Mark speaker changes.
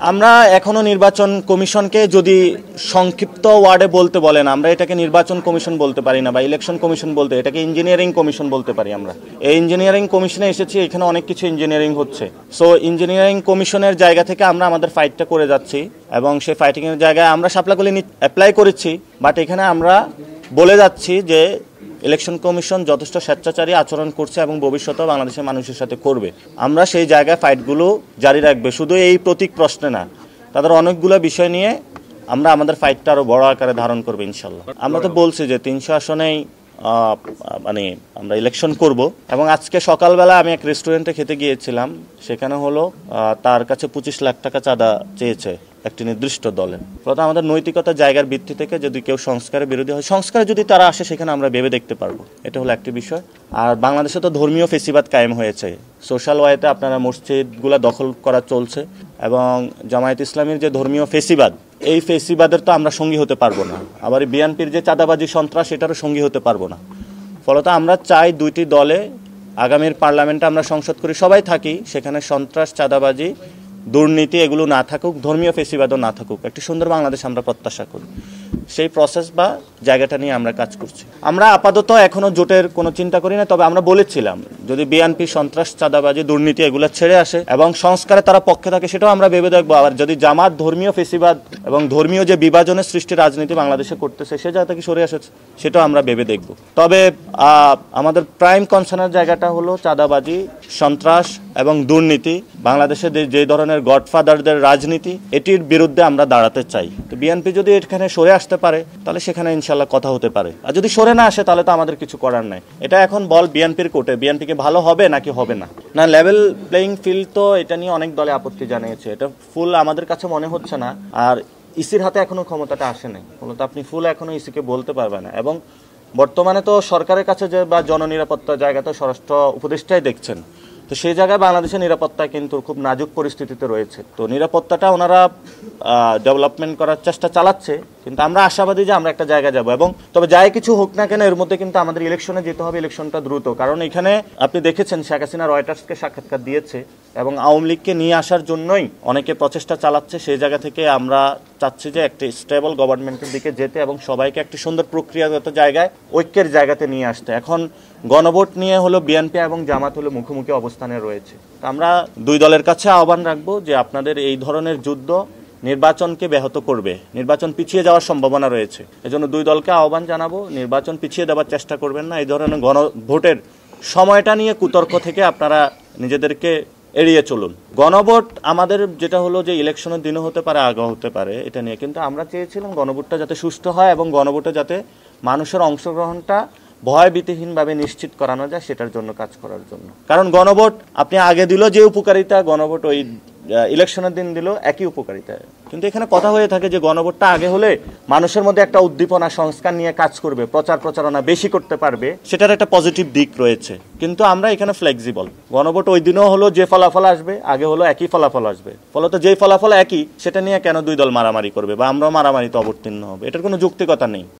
Speaker 1: আমরা এখনো নির্বাচন কমিশনকে যদি সংক্ষিপ্ত ওয়ার্ডে বলতে বলেন, আমরা এটাকে নির্বাচন কমিশন বলতে পারি না বা ইলেকশন কমিশন বলতে, এটাকে ইঞ্জিনিয়ারিং কমিশন বলতে পারি আমরা। এই ইঞ্জিনিয়ারিং কমিশনে এসেছি, এখানে অনেক কিছু ইঞ্জিনিয়ারিং হচ্ছে। সো ইঞ্জিনিয়ারিং কমিশনের জায়গা থেকে আমরা আমাদের ফাইটটা করে যাচ্ছি এবং সেই ফাইটিংয়ের জায়গায় আমরা শাপলাকলি অ্যাপ্লাই করেছি, বাট এখানে আমরা বলে যাচ্ছি যে ইলেকশন কমিশন যথেষ্ট স্বেচ্ছাচারী আচরণ করছে এবং ভবিষ্যতেও বাংলাদেশের মানুষের সাথে করবে। আমরা সেই জায়গায় ফাইটগুলো জারি রাখবে, শুধু এই প্রতীক প্রশ্নে না, তাদের অনেকগুলো বিষয় নিয়ে আমরা আমাদের ফাইটটা আরও বড় আকারে ধারণ করবো ইনশাল্লাহ। আমরা তো বলছি যে 300 আসনেই মানে আমরা ইলেকশন করব। এবং আজকে সকালবেলা আমি এক রেস্টুরেন্টে খেতে গিয়েছিলাম, সেখানে হলো তার কাছে 25 লাখ টাকা চাঁদা চেয়েছে একটি নির্দিষ্ট দলের। প্রথম আমাদের নৈতিকতার জায়গার ভিত্তি থেকে যদি কেউ সংস্কারের বিরোধী হয়, সংস্কারে যদি তারা আসে সেখানে আমরা ভেবে দেখতে পারবো, এটা হলো একটি বিষয়। আর বাংলাদেশে তো ধর্মীয় ফেসিবাদ কায়েম হয়েছে, সোশ্যাল ওয়েতে আপনারা মসজিদগুলো দখল করা চলছে এবং জামায়াত ইসলামীর যে ধর্মীয় ফেসিবাদ, এই ফেসিবাদের তো আমরা সঙ্গী হতে পারবো না। আবার বিএনপির যে চাঁদাবাজি সন্ত্রাস, এটারও সঙ্গী হতে পারবো না। ফলত আমরা চাই দুইটি দলে আগামীর পার্লামেন্টে আমরা সংসদ করি, সবাই থাকি, সেখানে সন্ত্রাস, চাঁদাবাজি, দুর্নীতি এগুলো না থাকুক, ধর্মীয় ফেসিবাদও না থাকুক, একটি সুন্দর বাংলাদেশ আমরা প্রত্যাশা করি। সেই প্রসেস বা জায়গাটা নিয়ে আমরা কাজ করছি। আমরা আপাতত এখনো জোটের কোনো চিন্তা করি না, তবে আমরা বলেছিলাম যদি বিএনপি সন্ত্রাস, চাঁদাবাজি, দুর্নীতি এগুলো ছেড়ে আসে এবং সংস্কারে তারা পক্ষে থাকে, সেটাও আমরা ভেবে দেখবো। আবার যদি জামাত ধর্মীয় ফেসিবাদ এবং ধর্মীয় যে বিভাজনের সৃষ্টি রাজনীতি বাংলাদেশে করতেছে, সে জায়গা থেকে সরে আসে, সেটাও আমরা ভেবে দেখব। তবে আমাদের প্রাইম কনসার্নের জায়গাটা হলো চাঁদাবাজি, সন্ত্রাস এবং দুর্নীতি, বাংলাদেশে যে ধরনের গডফাদারদের রাজনীতি, এটির বিরুদ্ধে আমরা দাঁড়াতে চাই। তো বিএনপি যদি এখানে সরে আসতে পারে তাহলে সেখানে ইনশাল্লাহ কথা হতে পারে, আর যদি সরে না আসে তাহলে তো আমাদের কিছু করার নাই। এটা এখন বল বিএনপির কোর্টে, বিএনপিকে ভালো হবে নাকি হবে না। না, লেভেল প্লেইং ফিল্ড তো এটা নিয়ে অনেক দলে আপত্তি জানিয়েছে, এটা ফুল আমাদের কাছে মনে হচ্ছে না। আর ইসির হাতে এখনো ক্ষমতাটা আসে নাই, মূলত আপনি ফুল এখনো ইসিকে বলতে পারবেন না। এবং বর্তমানে তো সরকারের কাছে যে বা জননিরাপত্তার জায়গাতে স্বরাষ্ট্র উপদেষ্টাই দেখছেন, তো সেই জায়গায় বাংলাদেশের নিরাপত্তা কিন্তু খুব নাজুক পরিস্থিতিতে রয়েছে। তো নিরাপত্তাটা ওনারা ডেভেলপমেন্ট করার চেষ্টা চালাচ্ছে, কিন্তু আমরা আশাবাদী যে আমরা একটা জায়গায় যাব। এবং তবে যাই কিছু হোক না কেন, এর মধ্যে কিন্তু আমাদের ইলেকশনে যেতে হবে, ইলেকশনটা দ্রুত। কারণ এখানে আপনি দেখেছেন শেখ হাসিনা রয়টার্সকে সাক্ষাৎকার দিয়েছে এবং আওয়ামী লীগকে নিয়ে আসার জন্যই অনেকে প্রচেষ্টা চালাচ্ছে। সেই জায়গা থেকে আমরা চাচ্ছি যে একটি স্টেবল গভর্নমেন্টের দিকে যেতে এবং সবাইকে একটি সুন্দর প্রক্রিয়াগত জায়গায়, ঐক্যের জায়গাতে নিয়ে আসতে। এখন গণভোট নিয়ে হলো বিএনপি এবং জামাত হলো মুখোমুখি অবস্থানে রয়েছে। আমরা দুই দলের কাছে আহ্বান রাখবো যে আপনাদের এই ধরনের যুদ্ধ নির্বাচনকে ব্যাহত করবে, নির্বাচন পিছিয়ে যাওয়ার সম্ভাবনা রয়েছে। এজন্য দুই দলকে আহ্বান জানাবো, নির্বাচন পিছিয়ে দেওয়ার চেষ্টা করবেন না। এই ধরনের গণভোটের সময়টা নিয়ে কুতর্ক থেকে আপনারা নিজেদেরকে এড়িয়ে চলুন। গণভোট আমাদের যেটা হলো যে ইলেকশনের দিনও হতে পারে, আগেও হতে পারে, এটা নিয়ে কিন্তু আমরা চেয়েছিলাম গণভোটটা যাতে সুষ্ঠু হয় এবং গণভোটে যাতে মানুষের অংশগ্রহণটা ভয়ভীতিহীনভাবে নিশ্চিত করানো যায়, সেটার জন্য কাজ করার জন্য। কারণ গণভোট আপনি আগে দিল যে উপকারিতা, গণভোট ওই ইলেকশনের দিন দিল একই উপকারিতা। কিন্তু এখানে কথা হয়ে থাকে যে গণভোটটা আগে হলে মানুষের মধ্যে একটা উদ্দীপনা, সংস্কার নিয়ে কাজ করবে, প্রচারণা বেশি করতে পারবে, সেটার একটা পজিটিভ দিক রয়েছে। কিন্তু আমরা এখানে ফ্লেক্সিবল, গণভোট ওই দিনও হলো যে ফলাফল আসবে, আগে হলো একই ফলাফল আসবে। ফলত যেই ফলাফল একই, সেটা নিয়ে কেন দুই দল মারামারি করবে বা আমরাও মারামারিতে অবতীর্ণ হবে, এটার কোনো যৌক্তিকতা নেই।